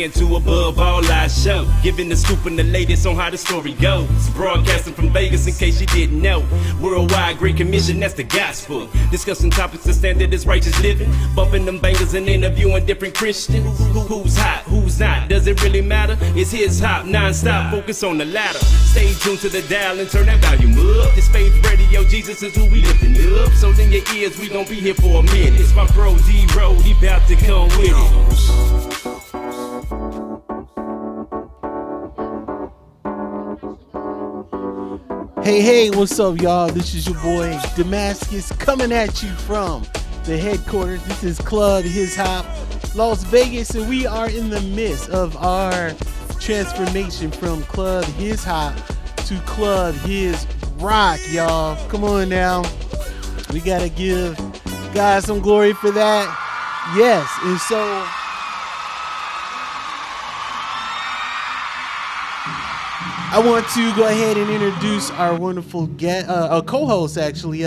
10 to above all I show. Giving the scoop and the latest on how the story goes. Broadcasting from Vegas in case you didn't know. Worldwide Great Commission, that's the gospel. Discussing topics the standard is righteous living. Bumping them bangers and interviewing different Christians. Who's hot, who's not, does it really matter? It's his hop, non-stop, focus on the ladder. Stay tuned to the dial and turn that volume up. This faith radio, Jesus is who we lifting up. So in your ears, we gon' be here for a minute. It's my bro D-Road, he bout to come with it. Hey, what's up, y'all? This is your boy Damascus coming at you from the headquarters. This is Club His Hop, Las Vegas, and we are in the midst of our transformation from Club His Hop to Club His Rock, y'all. Come on now. We got to give God some glory for that. Yes, and so I want to go ahead and introduce our wonderful co-host, actually,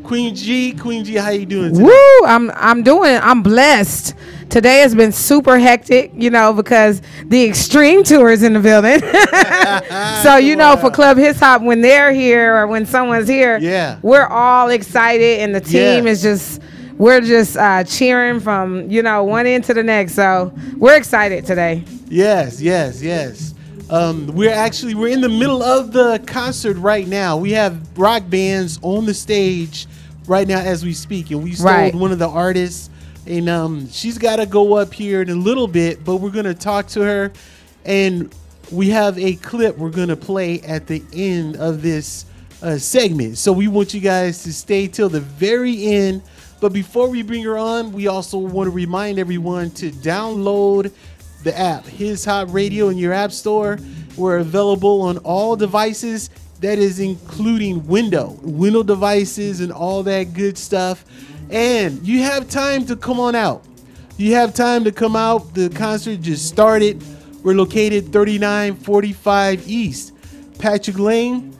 Queen G. Queen G, how you doing today? Woo! I'm blessed. Today has been super hectic, because the Extreme Tour is in the building. So, for Club His Hop, when they're here or when someone's here, we're all excited, and the team is just, we're just cheering from, one end to the next. So we're excited today. Yes. We're in the middle of the concert right now. We have rock bands on the stage right now as we speak, and we stole one of the artists, and she's got to go up here in a little bit, but we're going to talk to her, and we have a clip we're going to play at the end of this segment. So we want you guys to stay till the very end, but before we bring her on, we also want to remind everyone to download the app, His Hop Radio, in your app store. We're available on all devices. That is including Windows devices and all that good stuff. And you have time to come on out. You have time to come out. The concert just started. We're located 3945 East Patrick Lane.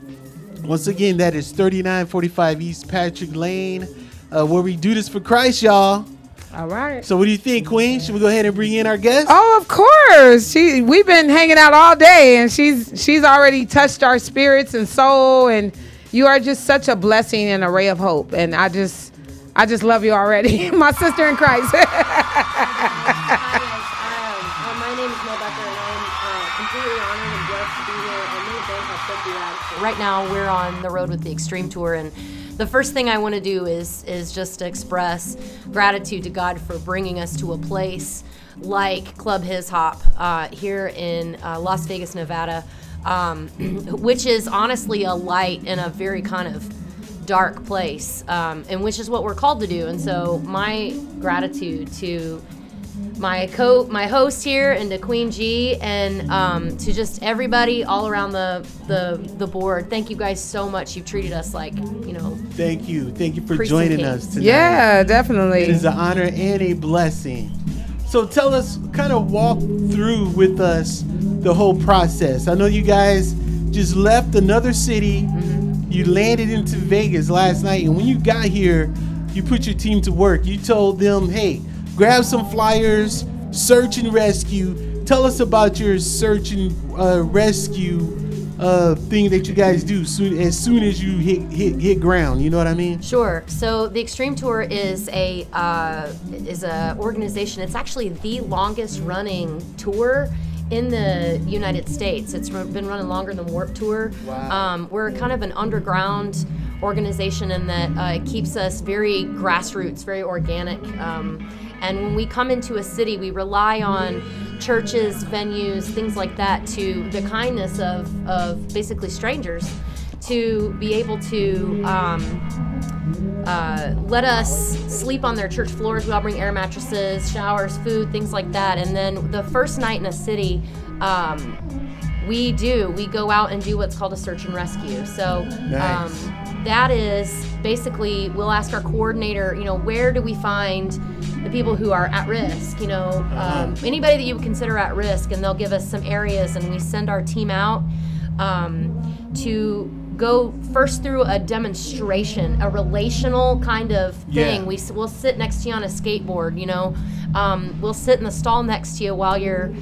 Once again, that is 3945 East Patrick Lane, where we do this for Christ, y'all. All right. So what do you think, Queen? Should we go ahead and bring in our guest? Oh, of course. We've been hanging out all day, and she's already touched our spirits and soul, and you are just such a blessing and a ray of hope. And I just love you already. My sister in Christ. Hi, my name is Mel Becker, and I'm completely honored and blessed to be here. And many thanks, I'll take you out. Right now, we're on the road with the Extreme Tour, and the first thing I want to do is just to express gratitude to God for bringing us to a place like Club His Hop here in Las Vegas, Nevada, which is honestly a light in a very kind of dark place, and which is what we're called to do. And so my gratitude to my host here, and to Queen G, and to just everybody all around the board. Thank you guys so much. You've treated us like, Thank you for joining us tonight. Yeah, definitely. It is an honor and a blessing. So tell us, kind of walk through with us the whole process. I know you guys just left another city. Mm-hmm. You landed into Vegas last night, and when you got here, you put your team to work. You told them, hey, grab some flyers, search and rescue. Tell us about your search and rescue thing that you guys do as soon as you hit ground. You know what I mean? Sure. So the Extreme Tour is a organization. It's actually the longest running tour in the United States. It's been running longer than Warped Tour. Wow. We're kind of an underground organization in that it keeps us very grassroots, very organic. And when we come into a city, we rely on churches, venues, things like that, to the kindness of basically strangers to be able to let us sleep on their church floors. We all bring air mattresses, showers, food, things like that. And then the first night in a city, we go out and do what's called a search and rescue. So nice. That is basically, we'll ask our coordinator, where do we find the people who are at risk, anybody that you would consider at risk, and they'll give us some areas, and we send our team out to go first through a demonstration, a relational kind of thing. Yeah. We'll sit next to you on a skateboard, we'll sit in the stall next to you while you're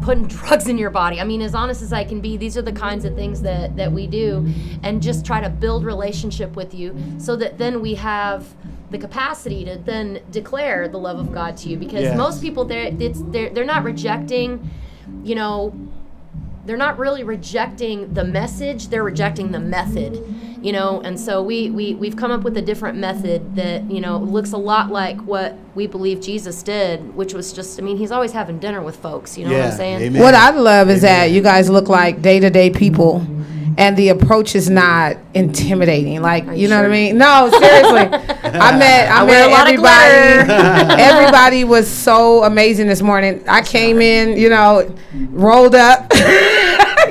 putting drugs in your body. I mean, as honest as I can be, these are the kinds of things that we do, and just try to build relationship with you so that then we have the capacity to then declare the love of God to you. Because most people, they're not rejecting, they're not really rejecting the message, they're rejecting the method, and so we've come up with a different method that, looks a lot like what we believe Jesus did, which was just, he's always having dinner with folks, what I'm saying? Amen. What I love is that you guys look like day-to-day people, and the approach is not intimidating. Like, you know what I mean? No, seriously. I met everybody. Everybody was so amazing this morning. I came in, rolled up.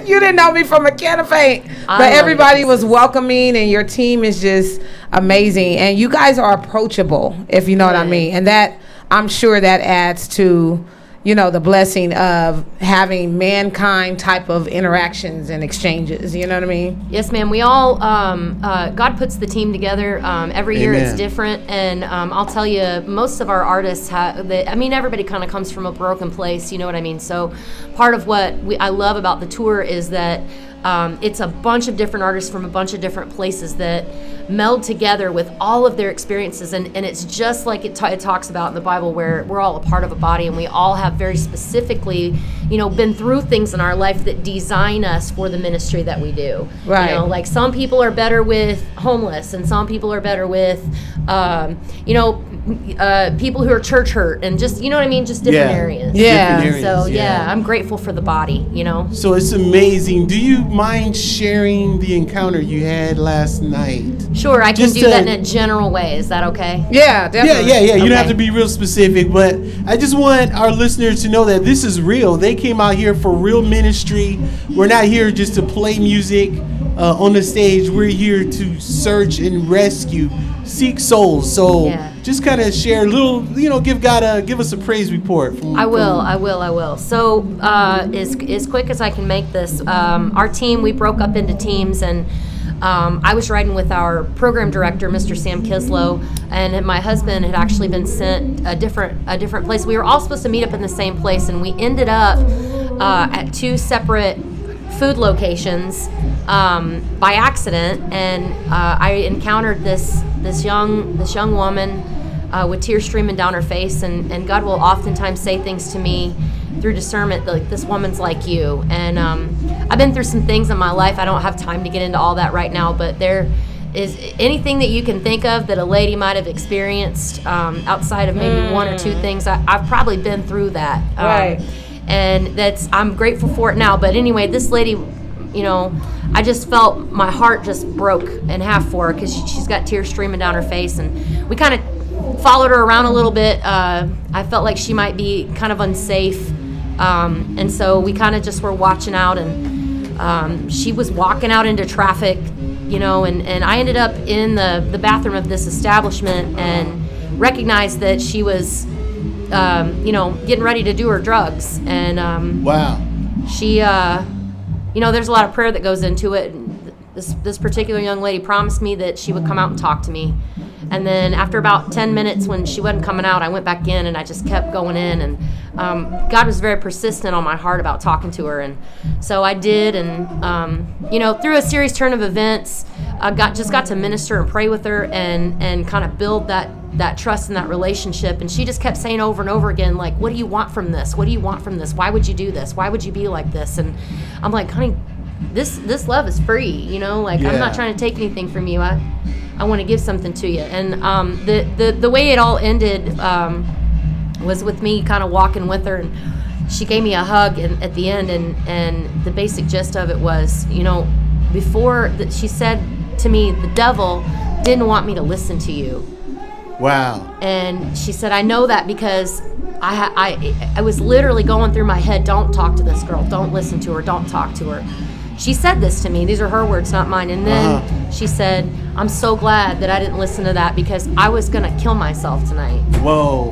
You didn't know me from a can of paint. But everybody was welcoming, and your team is just amazing. And you guys are approachable, if you know what I mean. And that, I'm sure that adds to, the blessing of having mankind type of interactions and exchanges. You know what I mean? Yes, ma'am. We all, God puts the team together. Every year it's different. And I'll tell you, most of our artists everybody kind of comes from a broken place. You know what I mean? So part of what I love about the tour is that it's a bunch of different artists from a bunch of different places that meld together with all of their experiences, and it's just like it talks about in the Bible, where we're all a part of a body, and we all have very specifically, been through things in our life that design us for the ministry that we do. Right. Like some people are better with homeless, and some people are better with, people who are church hurt, and just, just different areas. Yeah. Different areas, So I'm grateful for the body, So it's amazing. Do you mind sharing the encounter you had last night? Sure, I can do that in a general way. Is that okay? Yeah, definitely. Yeah. You don't have to be real specific, but I just want our listeners to know that this is real. They came out here for real ministry. We're not here just to play music on the stage. We're here to search and rescue, seek souls. So just kind of share a little, give us a praise report. I will. So as quick as I can make this, our team, we broke up into teams, and I was riding with our program director, Mr. Sam Kislow, and my husband had actually been sent a different place. We were all supposed to meet up in the same place, and we ended up at two separate food locations by accident. And I encountered this young woman with tears streaming down her face, and God will oftentimes say things to me through discernment, like, this woman's like you. And I've been through some things in my life. I don't have time to get into all that right now, but there is anything that you can think of that a lady might have experienced outside of maybe one or two things. I've probably been through that. Right. And I'm grateful for it now. But anyway, this lady, I just felt my heart just broke in half for her, because she's got tears streaming down her face, and we kind of followed her around a little bit. I felt like she might be kind of unsafe. And so we kind of just were watching out, and she was walking out into traffic, and I ended up in the bathroom of this establishment and recognized that she was, getting ready to do her drugs. And wow. She, there's a lot of prayer that goes into it. This particular young lady promised me that she would come out and talk to me. And then after about 10 minutes, when she wasn't coming out, I went back in, and I just kept going in. And God was very persistent on my heart about talking to her. And so I did. And, through a series turn of events, I got to minister and pray with her and kind of build that trust and that relationship. And she just kept saying over and over again, like, what do you want from this? What do you want from this? Why would you do this? Why would you be like this? And I'm like, honey, this love is free, I'm not trying to take anything from you. I want to give something to you. And the way it all ended was with me kind of walking with her, and she gave me a hug at the end, and the basic gist of it was, before that, she said to me, the devil didn't want me to listen to you. Wow. And she said, I know that because I was literally going through my head, don't talk to this girl, don't listen to her, don't talk to her. She said this to me. These are her words, not mine. And then she said, I'm so glad that I didn't listen to that, because I was going to kill myself tonight. Whoa.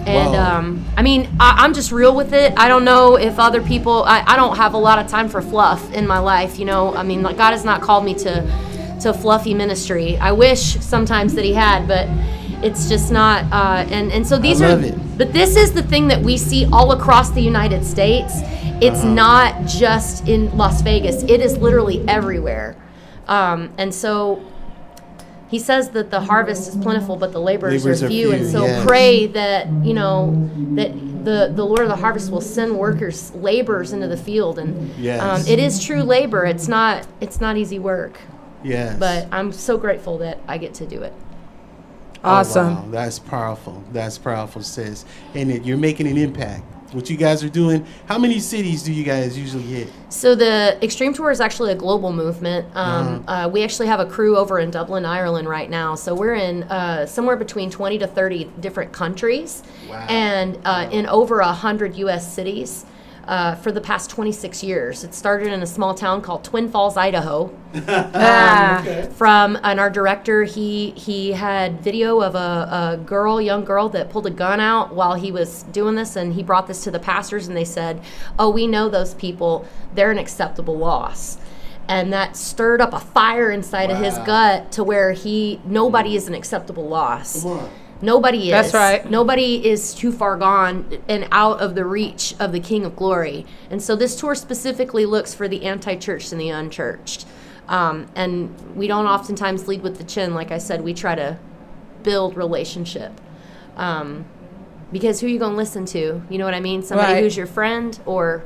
And, I'm just real with it. I don't know if other people, I don't have a lot of time for fluff in my life, God has not called me to fluffy ministry. I wish sometimes that he had, but It's just not, and so these are, but this is the thing that we see all across the United States. It's not just in Las Vegas. It is literally everywhere. And so he says that the harvest is plentiful, but the laborers are few. And so pray that, you know, that the Lord of the harvest will send workers, laborers into the field. And it is true labor. It's not easy work. Yes. But I'm so grateful that I get to do it. Awesome. Oh, wow. That's powerful. That's powerful, sis. And you're making an impact. What you guys are doing. How many cities do you guys usually hit? So the Extreme Tour is actually a global movement. We actually have a crew over in Dublin, Ireland right now. So we're in somewhere between 20 to 30 different countries. Wow. And in over 100 U.S. cities. For the past 26 years. It started in a small town called Twin Falls, Idaho. And our director, he had video of a young girl that pulled a gun out while he was doing this, and he brought this to the pastors, and they said, "Oh, we know those people. They're an acceptable loss." And that stirred up a fire inside of his gut to where nobody is an acceptable loss. Come on. Nobody is. That's right. Nobody is too far gone and out of the reach of the King of Glory. And so this tour specifically looks for the anti-churched and the unchurched. And we don't oftentimes lead with the chin. Like I said, we try to build relationship. Because who are you going to listen to? You know what I mean? Somebody who's your friend, or,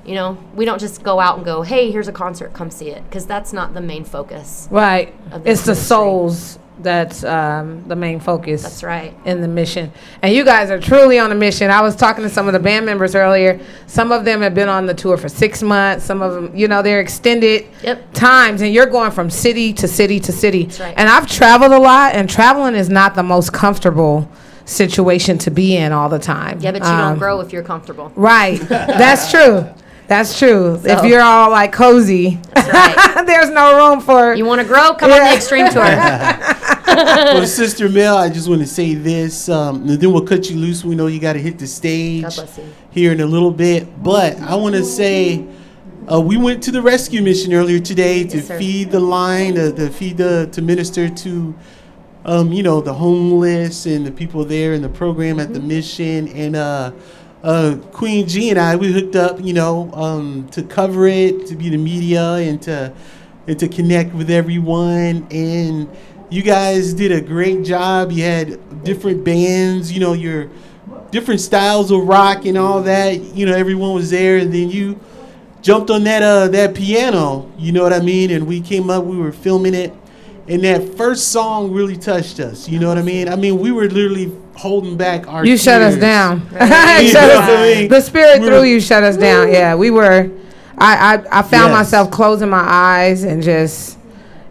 you know, we don't just go out and go, hey, here's a concert, come see it. Because that's not the main focus. Right. It's the souls. That's the main focus. That's right. In the mission. And you guys are truly on a mission. I was talking to some of the band members earlier. Some of them have been on the tour for 6 months. Some of them, you know, they're extended times. And you're going from city to city to city. That's right. And I've traveled a lot, and traveling is not the most comfortable situation to be in all the time. Yeah, but you don't grow if you're comfortable. Right. That's true. That's true. So, if you're all like cozy, that's right. There's no room for. You want to grow? Come on the Extreme Tour. Well, Sister Mel, I just want to say this, and then we'll cut you loose. We know you got to hit the stage here in a little bit. But I want to say we went to the rescue mission earlier today to feed the line, to minister to, you know, the homeless and the people there in the program at the mission. And Queen G and I, we hooked up, you know, to cover it, to be the media, and to connect with everyone. And you guys did a great job. You had different bands, you know, your different styles of rock and all that. You know, everyone was there, and then you jumped on that piano. You know what I mean? And we came up, we were filming it, and that first song really touched us. You know what I mean? I mean, we were literally holding back our tears. Shut us down. The Spirit through you shut us down. Yeah, we were. I found myself closing my eyes and just,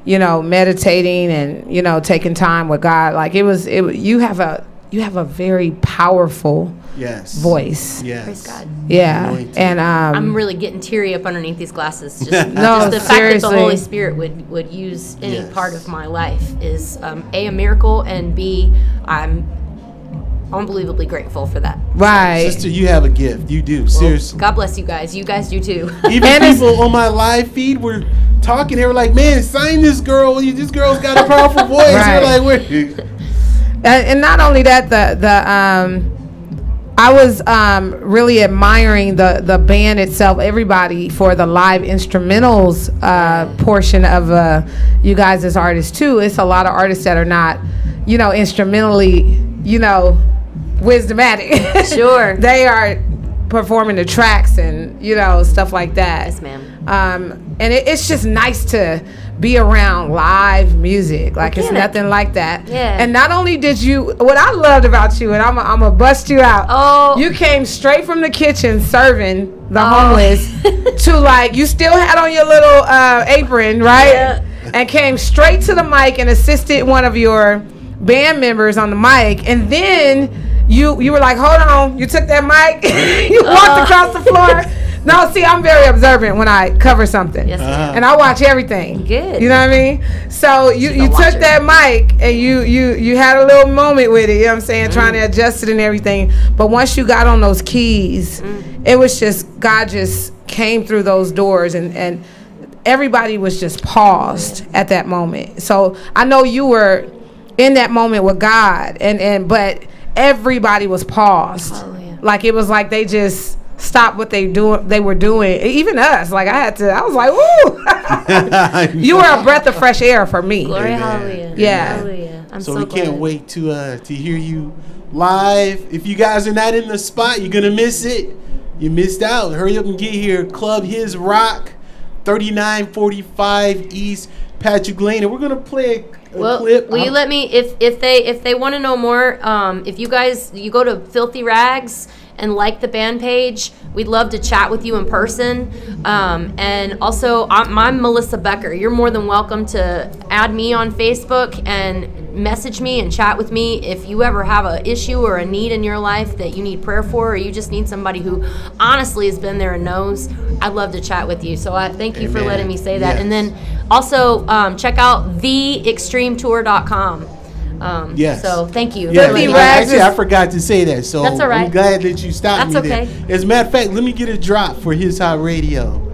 you know, meditating and, you know, taking time with God. Like it was you have a very powerful voice. Yes. Praise God. Yeah. And I'm really getting teary up underneath these glasses. Just the seriously. fact that the Holy Spirit would use any part of my life is a miracle, and B, I'm unbelievably grateful for that. Right. Sister, you have a gift. You do. Seriously. God bless you guys. You guys do too. Even people on my live feed were talking. They were like, man, sign this girl. This girl's got a powerful voice. Right. You're like, where? And not only that, I was really admiring the band itself, everybody, for the live instrumentals portion of you guys as artists too. It's a lot of artists that are not, you know, instrumentally, you know, wisdomatic. Sure. They are performing the tracks and, you know, stuff like that. Yes, ma'am. And it's just nice to be around live music. Like, it's nothing like that. Yeah. And not only did you, what I loved about you, and I'm gonna bust you out. You came straight from the kitchen serving the homeless to, like, you still had on your little apron, right? Yeah. And came straight to the mic and assisted one of your band members on the mic. And then you were like, hold on, you took that mic, you walked across the floor. No, see, I'm very observant when I cover something. Yes, and I watch everything. Good. You know what I mean? So you took that mic and you had a little moment with it, you know what I'm saying, trying to adjust it and everything. But once you got on those keys, it was just, God just came through those doors, and everybody was just paused at that moment. So I know you were in that moment with God, but everybody was paused. Hallelujah. Like it was like they just stopped what they were doing. Even us, like I was like, woo. You were a breath of fresh air for me. Glory, hallelujah. Yeah. Hallelujah. I'm so we glad. can't wait to hear you live. If you guys are not in the spot, you're gonna miss it. You missed out. Hurry up and get here. Club His Rock, 3945 East Patrick Lane, and we're gonna play a clip. Will you let me, if they want to know more, if you go to Filthy Rags and like the band page, we'd love to chat with you in person. And also, I'm Melissa Becker. You're more than welcome to add me on Facebook and message me and chat with me if you ever have an issue or a need in your life that you need prayer for, or you just need somebody who honestly has been there and knows. I'd love to chat with you. So I thank you for letting me say that. Yes. And then also check out theextremetour.com. Yes. So thank you. Yeah, Filthy actually, Rags I forgot to say that. So That's all right. I'm glad that you stopped That's me okay. there. As a matter of fact, let me get a drop for His Hot Radio.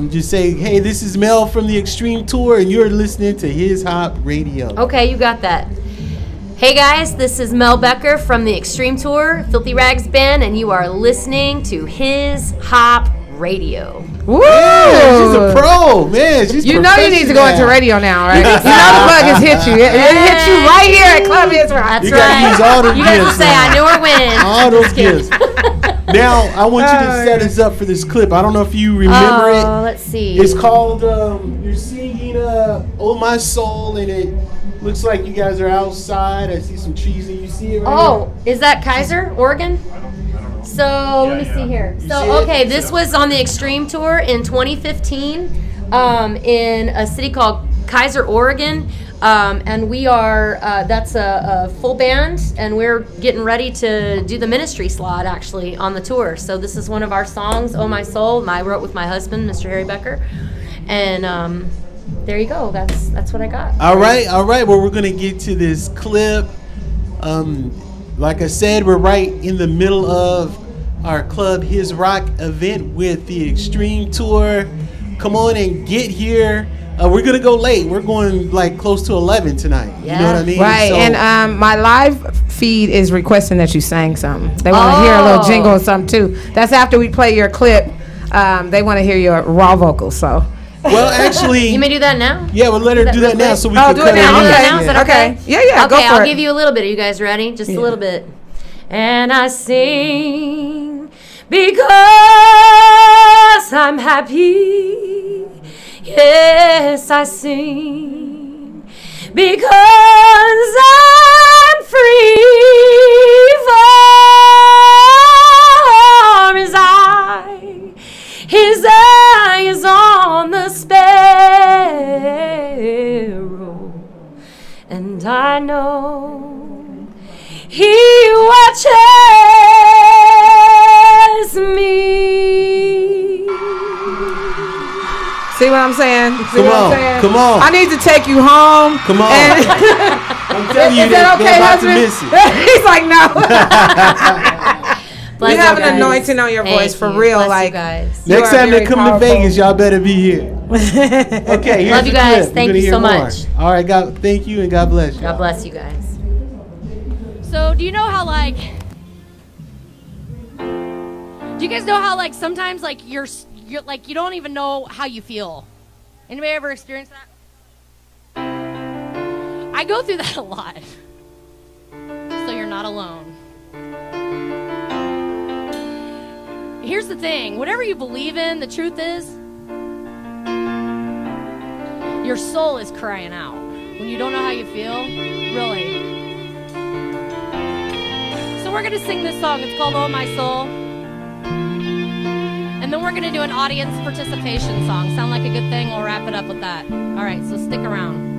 Just say, hey, this is Mel from the Extreme Tour, and you're listening to His Hot Radio. Okay, you got that. Hey guys, this is Mel Becker from the Extreme Tour, Filthy Rags Band, and you are listening to His Hop Radio. Woo! Man, she's a pro, man. She's You know you need to go into radio now, right? You know the bug has hit you. It hit you right here at Club His Rock. That's You gotta use all right. them You guys will gifts say, now. I knew her win. All those gifts. Now, I want you to set us up for this clip. I don't know if you remember it. Let's see. It's called, you're singing Oh My Soul, and it looks like you guys are outside. I see some trees, and you see it right Oh, is that Kaiser, Oregon? So let me see here. see So it? okay, this was on the Extreme Tour in 2015 in a city called Kaiser, Oregon. And we are, that's a full band, and we're getting ready to do the ministry slot actually on the tour. So this is one of our songs, Oh My Soul, I wrote with my husband, Mr. Harry Becker. And there you go, that's what I got. All right. Well, we're going to get to this clip. Like I said, we're right in the middle of our Club His Rock event with the Extreme Tour. Come on and get here. We're going to go late. We're going like close to 11 tonight. Yeah. You know what I mean? Right, So, and my live feed is requesting that you sang something. They want to hear a little jingle or something too. That's after we play your clip. They want to hear your raw vocals. So. well, actually, You may do that now? yeah, we'll let her do that now so we Oh, can do cut it now. her in. Okay. Now, is that Okay. Yeah, go Okay, for I'll it. give you a little bit. Are you guys ready? Just a little bit. And I sing because I'm happy. Yes, I sing because I'm free. For his eye is on the sparrow, and I know he watches me. See what I'm saying? See Come what on, I'm saying? come on. I need to take you home. Come on. And- I'm telling you, Is that they're okay, about to husband? miss it. He's like, no. Bless You have you an guys. anointing on your Thank voice for you. real. Bless Like, you guys. You Next are time they very come powerful. to Vegas, y'all better be here. Okay, here's Love you the guys. clip. We're Thank gonna you hear so more. much. All right, God, thank you, and God bless you. God bless you guys. So, do you know how, like, do you guys know how, like, sometimes, like, you're like, you don't even know how you feel? Anybody ever experienced that? I go through that a lot. So you're not alone. Here's the thing. Whatever you believe in, the truth is, your soul is crying out. When you don't know how you feel, really. So we're going to sing this song. It's called Oh My Soul. And then we're going to do an audience participation song. Sound like a good thing? We'll wrap it up with that. All right, so stick around.